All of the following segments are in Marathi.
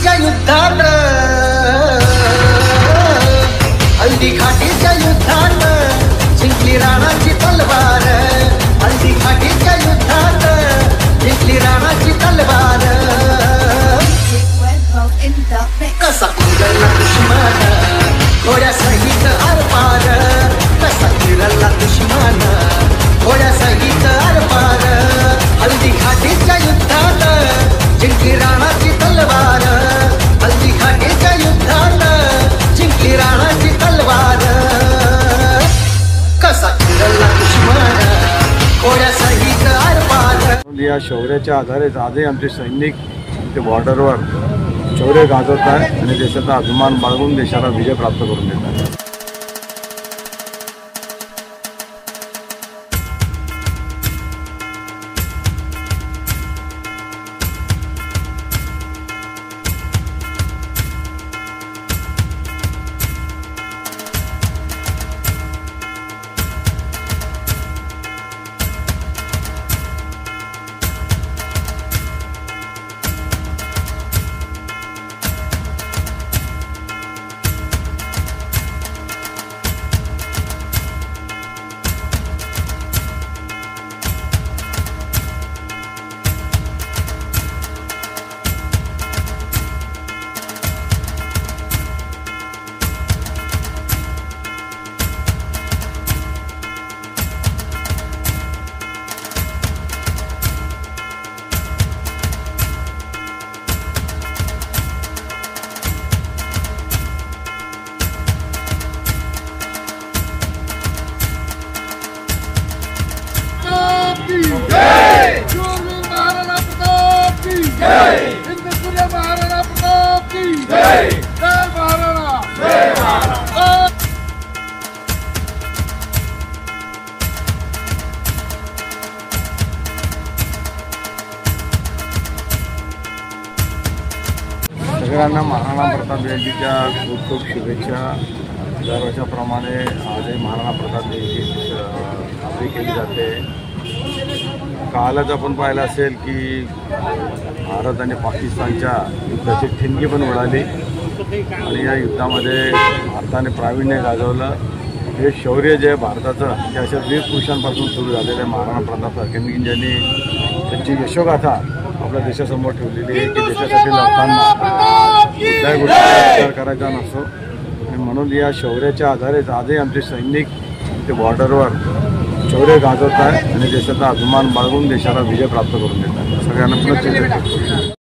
घाटीच्या युद्धात, हल्दी घाटीच्या युद्धात जिंकली राणाची तलवार, हल्दी घाटीच्या युद्धात जिंकली राणाची तलवार। कसा कुंगला दुश्मन घोड्या सहित आरपार, कसा फिरला दुश्मन घोड्या सहित आरपार, हल्दी घाटीच्या युद्धात जिंकली राणाची तलवार, हल्दी घाटीच्या युद्धात जिंकली राणाची तलवार। कसा फिरला दुश्मन घोड्या सहित आरपार। या शौर्याच्या आधारेच आजही आमचे सैनिक ते बॉर्डरवर शौर्य गाजवत आहेत आणि देशाचा अभिमान बाळगून देशाला विजय प्राप्त करून देत आहेत। सगळ्यांना महाराणा प्रताप जयंतीच्या खूप खूप शुभेच्छा। दरवर्षाप्रमाणे आजही महाराणा प्रताप जयंती साजरी केली जाते। कालच आपण पाहिलं असेल की भारत आणि पाकिस्तानच्या युद्धाची ठिणगी पण उडाली आणि या युद्धामध्ये भारताने प्रावीण्य गाजवलं। हे शौर्य जे आहे भारताचं ते अशा वीर पुरुषांपासून सुरू झालेलं महाराणा प्रताप सारख्यांनी ज्यांनी त्यांची यशोगाथा आपल्या देशासमोर ठेवलेली आहे की देशासाठी लढताना कुठल्याही गोष्टीचा विचार करायचा नसतो आणि म्हणून या शौर्याच्या आधारेच आजही आमचे सैनिक ते बॉर्डरवर शौर्य गाजवत आहेत आणि देशाचा अभिमान बाळगून देशाला विजय प्राप्त करून देत आहेत। सगळ्यांना पुन्हा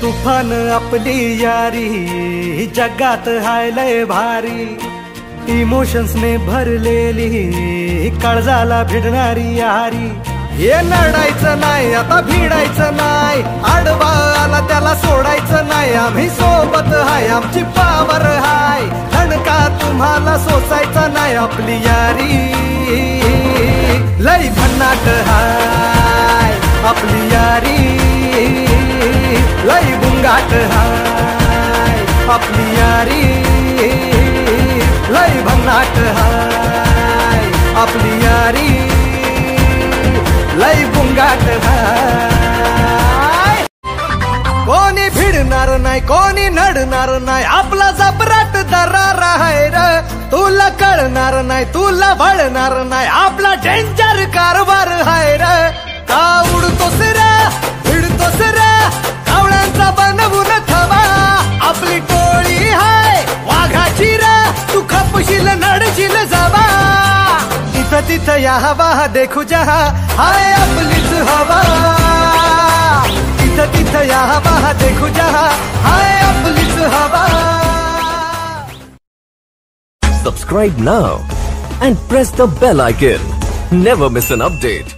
तुफान आपली यारी जगात हाय लय भारी, इमोशन्स ने भरलेली काळजाला भिडणारी यारी। हे लढायचं नाही आता भिडायचं नाही, आडवा आला त्याला सोडायचं नाही, आम्ही सोबत हाय आमची पावर हाय, धणका तुम्हाला सोसायचा नाही, आपली यारी लय भन्नाट हाय, आपली यारी लय बुंगाट हाय, आपली यारी लय भन्नाट हाय, आपली यारी लय बुंगाट हाय। कोणी भिडणार नाही कोणी नडणार नाही, आपला जबराट दरार हाय र, तुला कळणार नाही तुला भळणार नाही, आपला डेंजर कारभार हाय र। का उडतोस रे भिडतोस रे कावळ्यांचा बनवून थवा, आपली टोळी हाय वाघाची रे, तू खपशील नडशील जावा, इथं तिथं या हवा देखू जहा हाय आपलीच हवा, इथं तिथं या हवा देखू जहा हाय आपलीच हवा। Subscribe now and press the bell icon. Never miss an update.